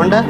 Honda.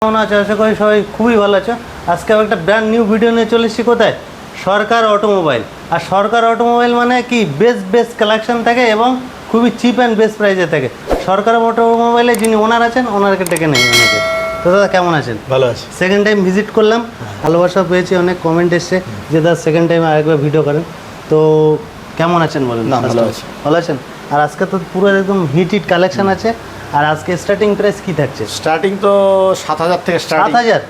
কেমন আছো? আশা করি সবাই খুবই ভালো আছো। আজকে একটা ব্র্যান্ড নিউ ভিডিও নিয়ে চলে এসেছি। কোথায়? সরকার অটোমোবাইল। আর সরকার অটোমোবাইল মানে কি, বেস্ট কালেকশন থাকে এবং খুবই চিপ অ্যান্ড বেস্ট প্রাইসে থাকে। সরকার অটোমোবাইলে যিনি ওনার আছেন, ওনারকে ডেকে নেই ওনাকে। তো দাদা কেমন আছেন? ভালো আছি। সেকেন্ড টাইম ভিজিট করলাম, ভালোবাসা পেয়েছি, অনেক কমেন্ট এসছে যে দাদা সেকেন্ড টাইম আরেকবার ভিডিও করেন। তো কেমন আছেন বলেন? না, ভালো আছি। ভালো আছেন? আর আজকে তো পুরো একদম হিট কালেকশন আছে। আর আজকে স্টার্টিং প্রাইস কি থাকছে? স্টার্টিং তো 7,000 থেকে স্টার্টিং। 7,000।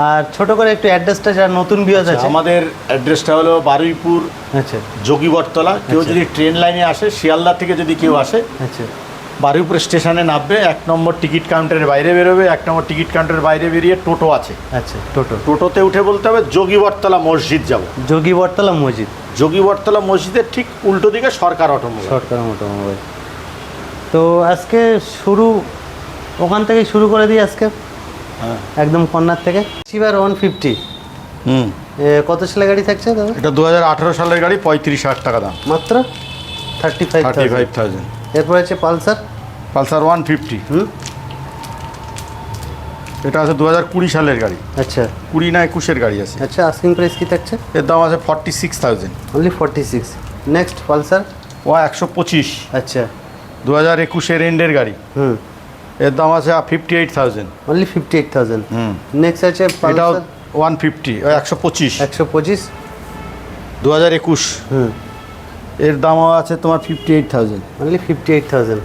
আর ছোট করে একটু অ্যাড্রেসটা, যারা নতুন ভিউয়ার্স আছে। আমাদের অ্যাড্রেসটা হলো বারুইপুর, আচ্ছা যোগীবরতলা। কেউ যদি ট্রেন লাইনে আসে, শিয়ালদা থেকে যদি কেউ আসে, আচ্ছা বারুইপুর স্টেশনে নামবে, 1 নম্বর টিকিট কাউন্টারের বাইরে বেরোবে। 1 নম্বর টিকিট কাউন্টারের বাইরে বেরিয়ে টোটো আছে। আচ্ছা টোটো, টোটোতে উঠে বলতে হবে যোগীবরতলা মসজিদ যাব। যোগীবরতলা মসজিদ, যোগীবরতলা মসজিদের ঠিক উল্টো দিকে সরকার অটোমোবাইল। সরকার অটোমোবাইল। তো আজকে শুরু ওখান থেকেই শুরু করে দিই আজকে। হ্যাঁ, একদম কর্নার থেকে। সিভার 150 কত সালে গাড়ি থাকছে দাদা? এটা 2018 সালের গাড়ি, 35,000 টাকা দাম। মাত্র 35,000। এরপর আছে পালসার। পালসার 150। এটা আছে 2020 সালের গাড়ি। আচ্ছা 20 না 21-এর গাড়ি আছে। আচ্ছা আস্কিং প্রাইস কি থাকছে? এর দাম আছে 46,000। অনলি 46। Next Pulsar 125। আচ্ছা 2021-এর এন্ডের গাড়ি। এর দাম আছে 58,000। অনলি 58,000। নেক্সট আছে এটাও পালসার 150, 125। 125। 2021। এর দামও আছে তোমার 58,000। অনলি 58,000।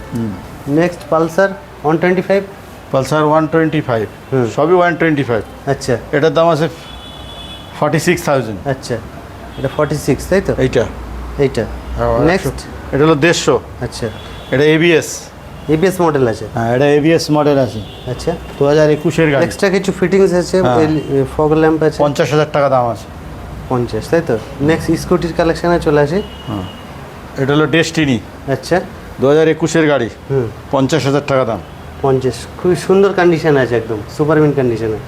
Next Pulsar 125। পালসার 125, সবই 125। আচ্ছা এটার দাম আছে 46,000। আচ্ছা, এটা 46 তাই তো? এইটা এইটা নেক্সট। এটা হলো 150। আচ্ছা এটা এবিএস। এবিএস মডেল আছে। হ্যাঁ, এটা এবিএস মডেল আছে। আচ্ছা 2021-এর গাড়ি। এক্সট্রা কিছু ফিটিংস আছে, ফগ ল্যাম্প আছে। 50,000 টাকা দাম আছে। 50 তাই তো? নেক্সট স্কুটির কালেকশানে চলে আসি। এটা হলো ডেস্টিনি। আচ্ছা 2021-এর গাড়ি। 50,000 টাকা দাম। 50, খুবই সুন্দর কন্ডিশন আছে, একদম সুপারমিন কন্ডিশনে।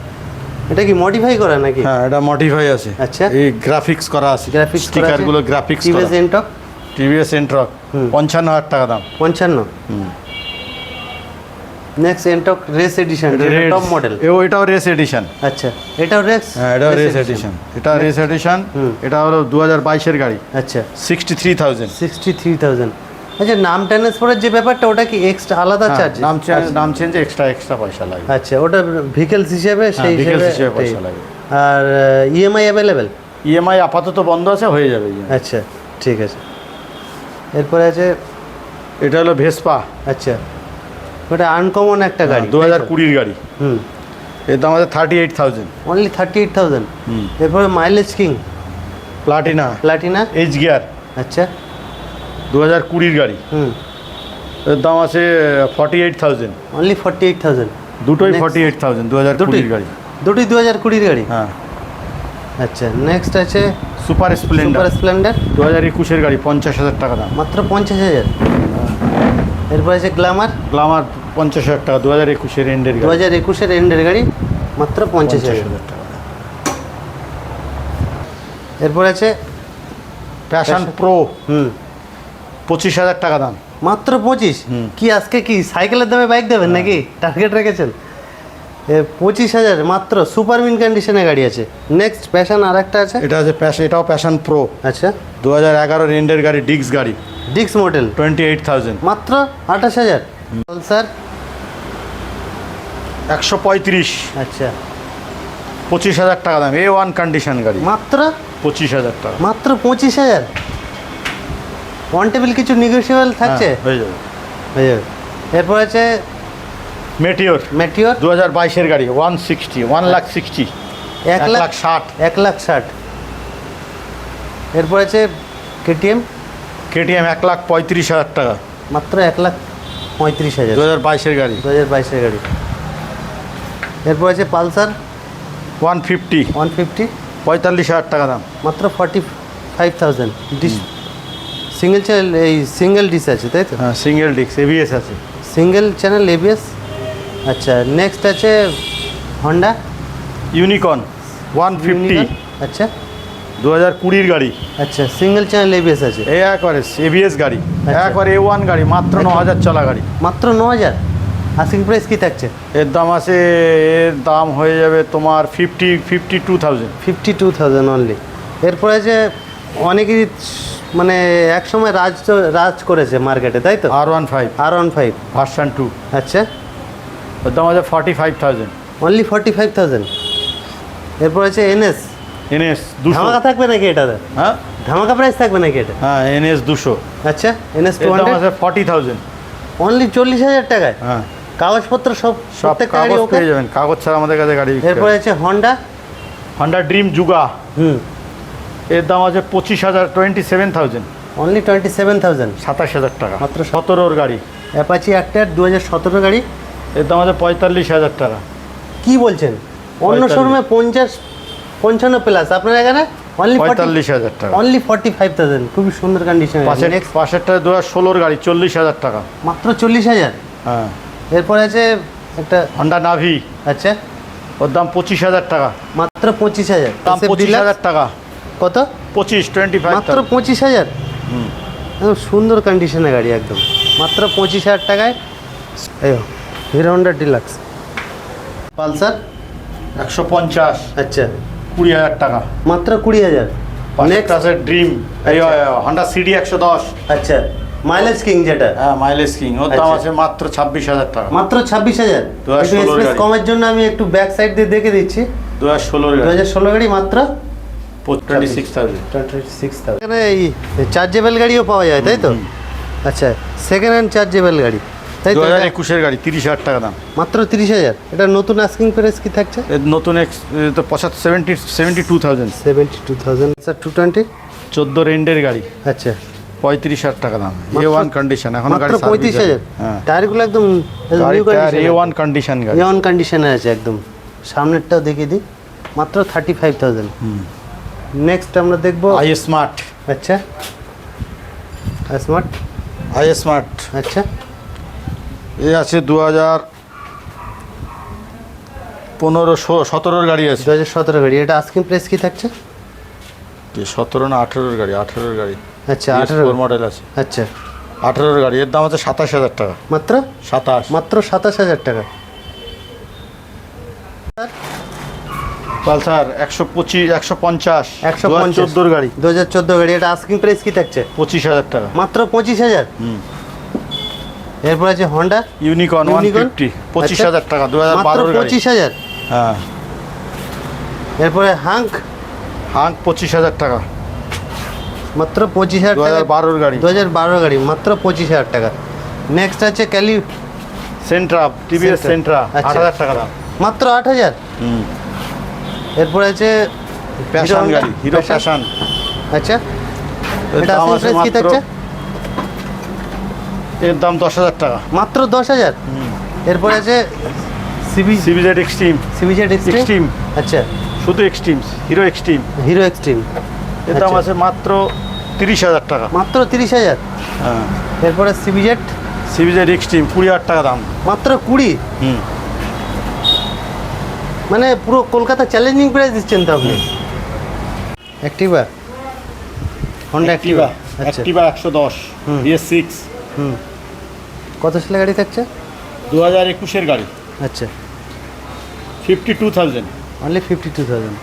এটা কি মডিফাই করা নাকি? হ্যাঁ, এটা মডিফাই আছে। আচ্ছা এই গ্রাফিক্স করা আছে, গ্রাফিক্স স্টিকারগুলো গ্রাফিক্স করা। টিভিএস এন্টক। টিভিএস এন্ট্রক 55,000 টাকা দাম। 55। Next Ntorq race edition, top model. এটাও রেস এডিশন। আচ্ছা এটাও রেস? হ্যাঁ, এটাও রেস এডিশন। এটা রেস এডিশন। এটা হলো 2022-এর গাড়ি। আচ্ছা 63,000। 63,000। আচ্ছা নাম ট্রান্সফারের যে ব্যাপারটা, ওটা কি এক্সট্রা আলাদা চার্জ? নাম চেঞ্জে এক্সট্রা পয়সা লাগে। আচ্ছা ওটা ভিকেলস হিসেবে, সেই হিসেবে পয়সা লাগে। আর ইএমআই অ্যাভেলেবেল? ইএমআই আপাতত বন্ধ আছে, হয়ে যাবে। আচ্ছা ঠিক আছে। এরপরে আছে এটা হলো ভেসপা। আচ্ছা ওটা আনকমন একটা গাড়ি, 2020-এর গাড়ি। এর দাম আছে 38,000। অনলি 38,000। এরপরে mileage king Platina H gear. আচ্ছা 2020-এর গাড়ি। এর দাম আছে 48,000। অনলি 48,000। দুটোই 48,000। 2020-এর গাড়ি। দুটোই 2020-এর গাড়ি। হ্যাঁ। আচ্ছা নেক্সট আছে সুপার স্প্লেন্ডার। 2021-এর গাড়ি, 50,000 টাকা দাম। মাত্র 50,000। এরপর আছে গ্ল্যামার 50,000 টাকা। 2021-এর এন্ডের গাড়ি। 2021-এর এন্ডের গাড়ি, মাত্র 50,000 টাকা। এরপর আছে প্যাশন প্রো। 25,000 টাকা দাম। মাত্র 25? কি আজকে কি সাইকেলের দামে বাইক দেবেন নাকি? টার্গেট রেখেছেন? 25,000 মাত্র, সুপারমিন কন্ডিশনে গাড়ি আছে। নেক্সট প্যাশন আর একটা আছে। এটা আছে এটাও প্যাশন প্রো। আচ্ছা 2011-এর এন্ডের গাড়ি, ডিক্স গাড়ি। ডিক্স মডেল 28,000। মাত্র 28,000। পালসার 135। আচ্ছা 25,000 টাকা দাম। A1 কন্ডিশন গাড়ি, মাত্র 25,000 টাকা। মাত্র 25,000। ওয়ান টেবিল কিছু নেগোশিয়েবল থাকছে? হয়ে যাবে। হয়ে যাবে। এরপর আছে মেটিওর মেটিওর 2022-এর গাড়ি 160 1,60,000 1,60,000 1,60,000। এরপর আছে কেটিএম কেটিএম 1,35,000 টাকা, মাত্র 1,35,000 2022-এর গাড়ি। 2022-এর গাড়ি। এরপর আছে পালসার 150 150 45,000 টাকা দাম। মাত্র 45,000। ডিস সিঙ্গেল চ্যানেল, এই সিঙ্গেল ডিস আছে তাই তো? হ্যাঁ, সিঙ্গেল ডিস্ক এবিএস আছে। Single channel ABS. আচ্ছা, নেক্সট আছে হন্ডা ইউনিকর্ন 150 আচ্ছা 2020-এর গাড়ি। আচ্ছা, সিঙ্গেল চ্যানেল এবিএস আছে এই একবারে এবিএস গাড়ি, আচ্ছা। একবারে A1 গাড়ি, মাত্র 9,000 চলা গাড়ি। মাত্র 9,000। আস্কিং প্রাইস কি থাকছে? এর দাম আছে, এর দাম হয়ে যাবে তোমার 52,000। 52,000 অনলি। এরপরে যে অনেকেই মানে একসময় রাজ করেছে মার্কেটে তাই তো? R15 R15 ভার্সন 2, আচ্ছা এর দাম আছে 45,000। অনলি 45,000। এরপর আছে এনএস NS 200। ধামাকা থাকবে নাকি এটাতে? হ্যাঁ ধামাকা প্রাইস থাকবে নাকি এটা? হ্যাঁ, NS 200, আচ্ছা এনএস এর দাম 200 আছে 40,000। অনলি 40,000 টাকায়। হ্যাঁ, কাগজপত্র সব সব প্রত্যেকটা গাড়ি কাগজ ওকে। পেয়ে যাবেন, কাগজ ছাড়া আমাদের কাছে গাড়ি বিক্রি এরপর হয়। আছে হন্ডা হন্ডা ড্রিম যুগা, এর এর দাম আছে 27,000 অনলি 27,000 27,000 টাকা, মাত্র 17-ওর গাড়ি। অ্যাপাচি অ্যাক্টার 2017 গাড়ি। এর দাম আছে 45,000 টাকা। কি বলছেন? অন্য 45,000 শোরুমে 55 প্লাস, আপনার এখানে অনলি 45,000 টাকা। অনলি 45,000। খুবই সুন্দর কন্ডিশন। পাশেরটা 2016-ওর গাড়ি 40,000 টাকা। মাত্র 40,000। হ্যাঁ, এরপর আছে একটা হন্ডা নাভি, আচ্ছা ওর দাম 25,000 টাকা। মাত্র 25,000। দাম 25,000 টাকা। কত? 25 মাত্র 25,000। একদম সুন্দর কন্ডিশনের গাড়ি একদম, মাত্র 25,000 টাকায়। হিরো হন্ডা ডিলাক্স পালসার 150 আচ্ছা 20,000 টাকা। মাত্র 20,000। নেক্সট নেক্সট আছে ড্রিম, এই আচ্ছা। Honda CD 110। আচ্ছা মাইলেজ কিং যেটা, হ্যাঁ, মাইলেজ কিং, ওর দাম আচ্ছা। আছে মাত্র 26,000 টাকা। মাত্র 26,000। 2016 একটু স্পেস গাড়ি। কমের জন্য আমি একটু ব্যাক সাইড দিয়ে দেখে দিচ্ছি। 2016-এর গাড়ি 2016 গাড়ি মাত্র 26,000। 26,000। এখানে এই চার্জেবল গাড়িও পাওয়া যায় তাই তো? আচ্ছা সেকেন্ড হ্যান্ড চার্জেবল গাড়ি তাই তো? 2021-এর গাড়ি 30,000 টাকা দাম। মাত্র 30,000। এটা নতুন আস্কিং প্রাইস কি থাকছে? এর নতুন তো 72,000। 72,000। স্যার 220 14 রেন্ডের গাড়ি আচ্ছা 35,000 টাকা দাম। মাত্র- A1 কন্ডিশন, এখন গাড়ি মাত্র 35,000। হ্যাঁ, টায়ারগুলো একদম নিউ A1 কন্ডিশন গাড়ি। অন কন্ডিশনে আছে একদম। সামনেরটাও দেখিয়ে দিই, মাত্র 35,000। নেক্সট আমরা দেখবো আই স্মার্ট, আচ্ছা স্মার্ট আই স্মার্ট আচ্ছা এ আছে 2015-17-ওর গাড়ি আছে। 2017 গাড়ি। এটা আস্কিং প্রাইস কি থাকছে? 17 না 18-ওর গাড়ি, 18-ওর গাড়ি। আচ্ছা 18 মডেল আছে, আচ্ছা 18-ওর গাড়ি। এর দাম আছে 27,000 টাকা। মাত্র 27। মাত্র 27,000 টাকা। পালসার 125 150 150 2014-ওর গাড়ি 2014 গাড়ি। এটা আস্কিং প্রাইস কি থাকছে? 25,000 টাকা। মাত্র 25,000। এরপর আছে হন্ডা ইউনিকর্ন ইউনিকর্ন 150 25,000 টাকা, মাত্র 2012-ওর গাড়ি। 25,000। হ্যাঁ, এরপরে হাঙ্ক হাঙ্ক 25,000 টাকা, মাত্র 25,000 টাকা। 2012-ওর গাড়ি। 2012 গাড়ি মাত্র 25,000 টাকা। নেক্সট আছে ক্যালি সেন্ট্রা, টিভিএস সেন্ট্রা আচ্ছা। 8,000 টাকা দাম। মাত্র 8,000। এরপরে আছে প্যাশন গাড়ি, হিরো প্যাশন। আচ্ছা এর এটা দাম আস্কিং আছে প্রাইস কি মাত্র, থাকছে? এর দাম 10,000 টাকা। মাত্র 10,000। এরপরে আছে সিবিজেড এক্সট্রিম, সিবিজেড এক্সট্রিম, আচ্ছা শুধু Xtreme, Hero Xtreme. Hero Xtreme এর দাম আচ্ছা। আছে মাত্র 30,000 টাকা। মাত্র 30,000। হ্যাঁ, এরপরে সিবিজেড সিবিজেড এক্সট্রিম 20,000 টাকা দাম। মাত্র 20। হুম, মানে পুরো কলকাতা চ্যালেঞ্জিং প্রাইস দিচ্ছেন তো আপনি। অ্যাক্টিভা হন্ডা অ্যাক্টিভা আচ্ছা অ্যাক্টিভা 110 BS6 কত সালে গাড়ি থাকছে? 2021-এর গাড়ি আচ্ছা 52,000। অনলি 52,000।